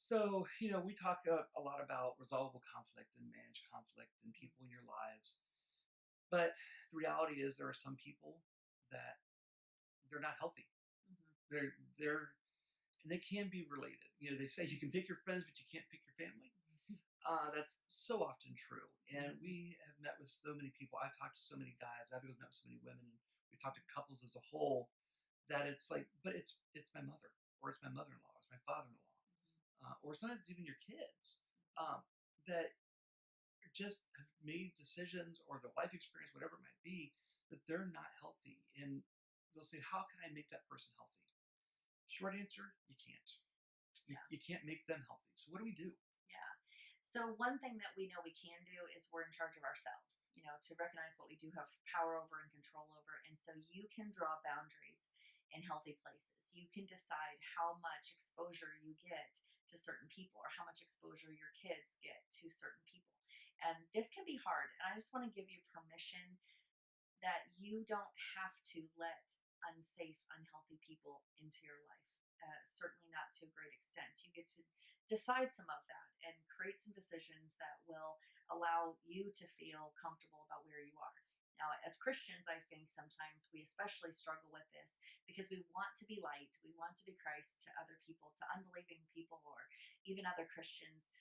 So, we talk a lot about resolvable conflict and manage conflict and people in your lives. But the reality is there are some people that they're not healthy. Mhm. They're and they can be related. They say you can pick your friends, but you can't pick your family. That's so often true. And we have met with so many people. I've talked to so many guys. I've met with so many women, and we've talked to couples as a whole. That it's like, but it's my mother, or it's my mother-in-law, it's my father-in-law, or sometimes even your kids, that just have made decisions or their life experience, whatever it might be, that they're not healthy. And they'll say, how can I make that person healthy? Short answer, you can't. You, Yeah. you can't make them healthy. So what do we do? Yeah. So one thing that we know we can do is we're in charge of ourselves, to recognize what we do have power over and control over. And so you can draw boundaries in healthy places. You can decide how much exposure you get to certain people or how much exposure your kids get to certain people. And this can be hard. And I just want to give you permission that you don't have to let unsafe, unhealthy people into your life. Certainly not to a great extent. You get to decide some of that and create some decisions that will allow you to feel comfortable about where you are. Now, as Christians, I think sometimes we especially struggle with this because we want to be light. We want to be Christ to other people, to unbelieving people, or even other Christians.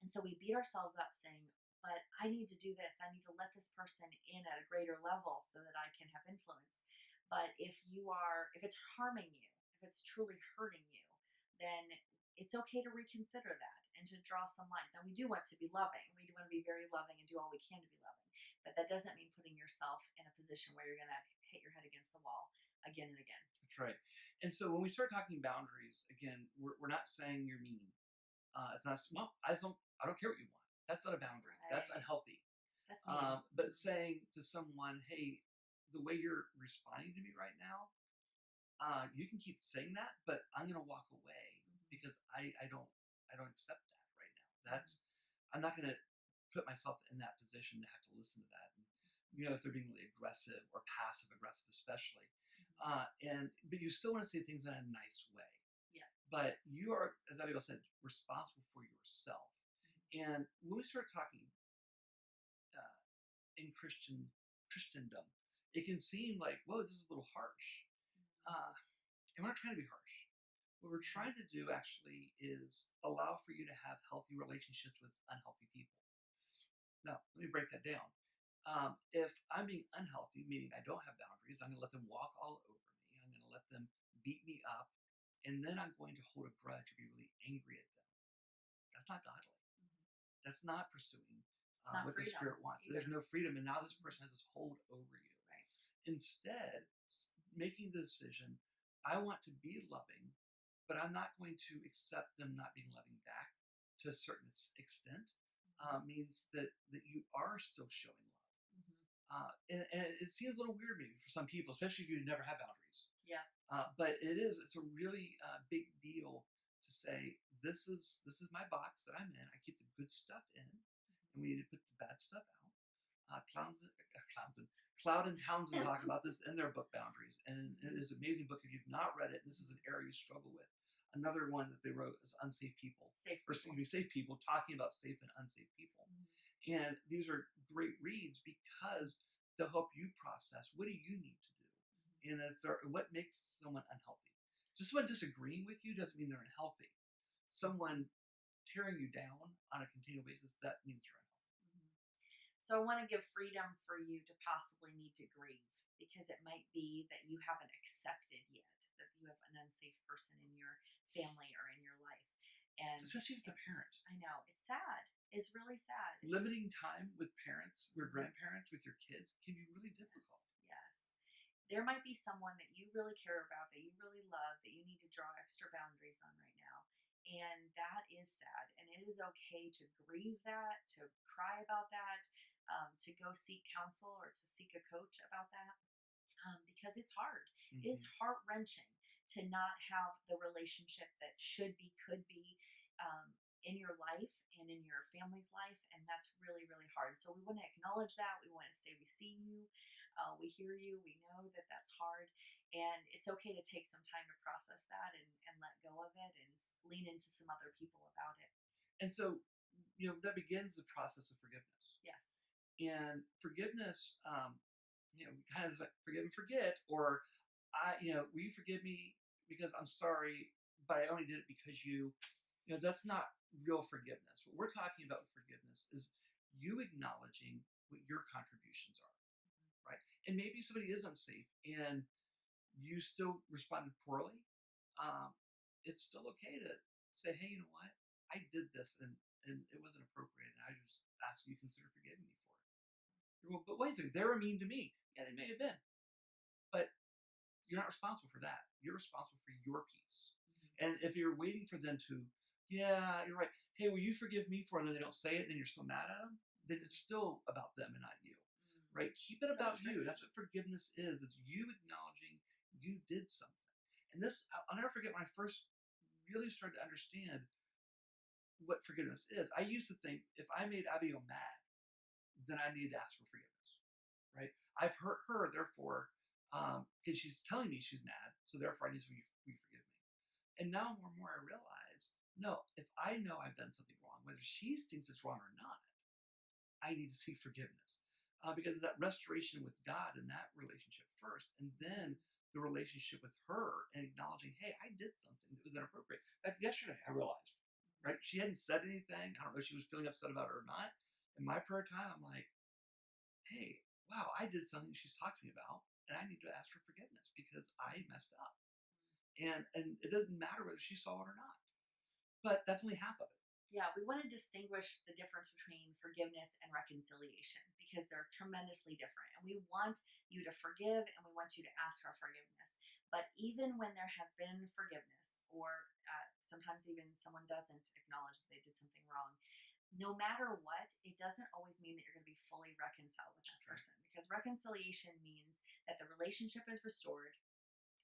And so we beat ourselves up saying, but I need to do this. I need to let this person in at a greater level so that I can have influence. But if it's harming you, if it's truly hurting you, then it's okay to reconsider that and to draw some lines. Now, we do want to be loving. We do want to be very loving and do all we can to be loving. But that doesn't mean putting yourself in a position where you're going to hit your head against the wall again and again. That's right. And so when we start talking boundaries, again, we're not saying you're mean. It's not, well, I don't care what you want. That's not a boundary. That's Right. unhealthy. That's mean. But saying to someone, hey, the way you're responding to me right now, you can keep saying that, but I'm going to walk away Mhm. because I don't accept that right now. Mhm. I'm not going to put myself in that position to have to listen to that. And, if they're being really aggressive or passive aggressive, especially, Mhm. but you still want to say things in a nice way. Yeah. But you are, as Abigail said, responsible for yourself. Mhm. And when we start talking uh, in Christendom, it can seem like, whoa, this is a little harsh. Uh, and we're not trying to be harsh. What we're Mhm. trying to do actually is allow for you to have healthy relationships with unhealthy people. Now, let me break that down. If I'm being unhealthy, meaning I don't have boundaries, I'm going to let them walk all over me. I'm going to let them beat me up. And then I'm going to hold a grudge or be really angry at them. That's not godly. Mhm. That's not pursuing It's not what the freedom Spirit wants. There's either. no freedom. And now this Mhm. person has this hold over you. Right. Instead, making the decision, I want to be loving, but I'm not going to accept them not being loving back to a certain extent, Mhm. means that you are still showing love. Mhm. And it seems a little weird maybe for some people, especially if you never had boundaries. Yeah. But it's a really big deal to say, this is my box that I'm in. I keep the good stuff in, and we need to put the bad stuff out. Cloud and Townsend talk about this in their book Boundaries, and it Mhm. is an amazing book. If you've not read it, this is an area you struggle with. Another one that they wrote is Unsafe People, Safe or people. excuse me, Safe People, talking about safe and unsafe people. Mhm. And these are great reads because they'll help you process what do you need to do, Mhm. and what makes someone unhealthy. Just someone disagreeing with you doesn't mean they're unhealthy. Someone tearing you down on a continual basis, that means you're unhealthy. Mhm. So I want to give freedom for you to possibly need to grieve because it might be that you haven't accepted yet that you have an unsafe person in your family or in your life. And Especially with the parent. I know it's sad. It's really sad. Limiting time with parents or Mhm. grandparents with your kids can be really difficult. Yes, yes. There might be someone that you really care about, that you really love, that you need to draw extra boundaries on right now. And that is sad. And it is okay to grieve that, to cry about that, to go seek counsel or to seek a coach about that. Because it's hard. It is Mm-hmm. heart wrenching to not have the relationship that should be, could be um, in your life and in your family's life. And that's really, really hard. So we want to acknowledge that. We want to say we see you. We hear you. We know that that's hard. And it's okay to take some time to process that and let go of it and lean into some other people about it. And so, that begins the process of forgiveness. Yes. And forgiveness, kind of like forgive and forget, or will you forgive me because I'm sorry, but I only did it because that's not real forgiveness. What we're talking about with forgiveness is you acknowledging what your contributions are, right? And maybe somebody is unsafe and you still responded poorly. Um, it's still okay to say, hey, you know what? I did this and it wasn't appropriate. And I just ask you to consider forgiving me for it. Well, but wait a second, they were mean to me. Yeah, they may have been. But you're not responsible for that. You're responsible for your peace. And if you're waiting for them to, yeah, you're right. Hey, will you forgive me for it? And they don't say it, then you're still mad at them. Then it's still about them and not you, right? Keep it So about true. you. That's what forgiveness is. It's you acknowledging you did something. And this, I'll never forget when I first really started to understand what forgiveness is. I used to think if I made Abigail mad, then I needed to ask for forgiveness, right? I've hurt her, therefore, because she's telling me she's mad, so therefore I need to forgive me. And now more and more I realize, no, if I know I've done something wrong, whether she thinks it's wrong or not, I need to seek forgiveness. Because that restoration with God and that relationship first, and then the relationship with her and acknowledging, hey, I did something that was inappropriate. In fact, yesterday I realized, right? She hadn't said anything. I don't know if she was feeling upset about it or not. In my prayer time, I'm like, hey, wow, I did something she's talked to me about, and I need to ask for forgiveness because I messed up. And it doesn't matter whether she saw it or not. But that's only half of it. Yeah, we want to distinguish the difference between forgiveness and reconciliation because they're tremendously different. And we want you to forgive and we want you to ask for forgiveness. But even when there has been forgiveness, or sometimes even someone doesn't acknowledge that they did something wrong, no matter what, it doesn't always mean that you're going to be fully reconciled with that person, because reconciliation means that the relationship is restored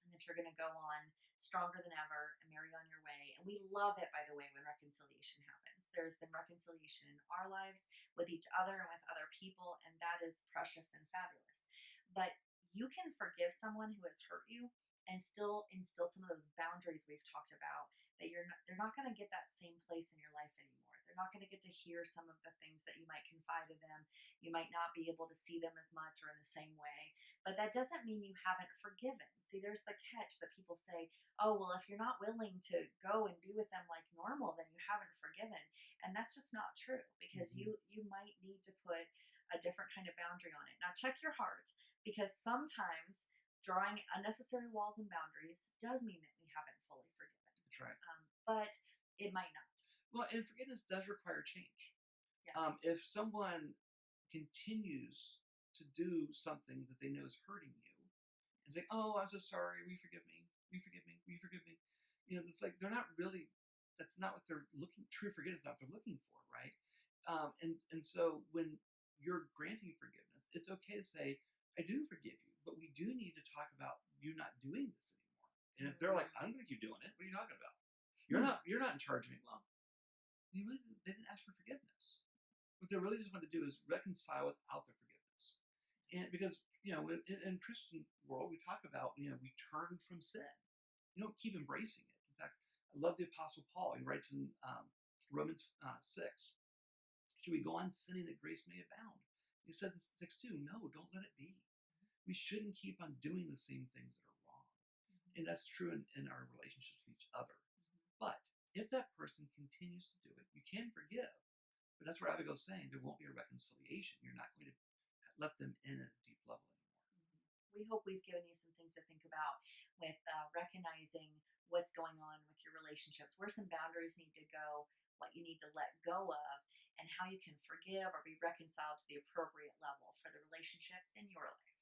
and that you're going to go on stronger than ever and marry on your way. And we love it, by the way, when reconciliation happens. There's been reconciliation in our lives with each other and with other people, and that is precious and fabulous. But you can forgive someone who has hurt you and still instill some of those boundaries we've talked about, that they're not going to get that same place in your life anymore. They're not going to get to hear some of the things that you might confide in them. You might not be able to see them as much or in the same way. But that doesn't mean you haven't forgiven. See, there's the catch that people say, oh, well, if you're not willing to go and be with them like normal, then you haven't forgiven. And that's just not true, because you might need to put a different kind of boundary on it. Now, check your heart, because sometimes drawing unnecessary walls and boundaries does mean that we haven't fully forgiven. That's right. But it might not. Well, and forgiveness does require change. Yeah. If someone continues to do something that they know is hurting you, and say, "Oh, I'm so sorry. Will you forgive me? Will you forgive me? Will you forgive me?" It's like they're not really. That's not what they're looking. True forgiveness is not what they're looking for, right? And so when you're granting forgiveness, it's okay to say, "I do forgive you, but we do need to talk about you not doing this anymore." And if they're like, "I'm going to keep doing it," what are you talking about? You're not in charge of me. Well, they didn't ask for forgiveness. What they really just want to do is reconcile without the forgiveness. And because, in Christian world, we talk about, we turn from sin. You don't keep embracing it. In fact, I love the Apostle Paul. He writes in Romans 6, should we go on sinning that grace may abound? He says in 6:2, no, don't let it be. We shouldn't keep on doing the same things that are wrong. And that's true in our relationships with each other. But if that person continues to do it, you can forgive. But that's where Abigail's saying there won't be a reconciliation. You're not going to let them in at a deep level anymore. We hope we've given you some things to think about with recognizing what's going on with your relationships, where some boundaries need to go, what you need to let go of, and how you can forgive or be reconciled to the appropriate level for the relationships in your life.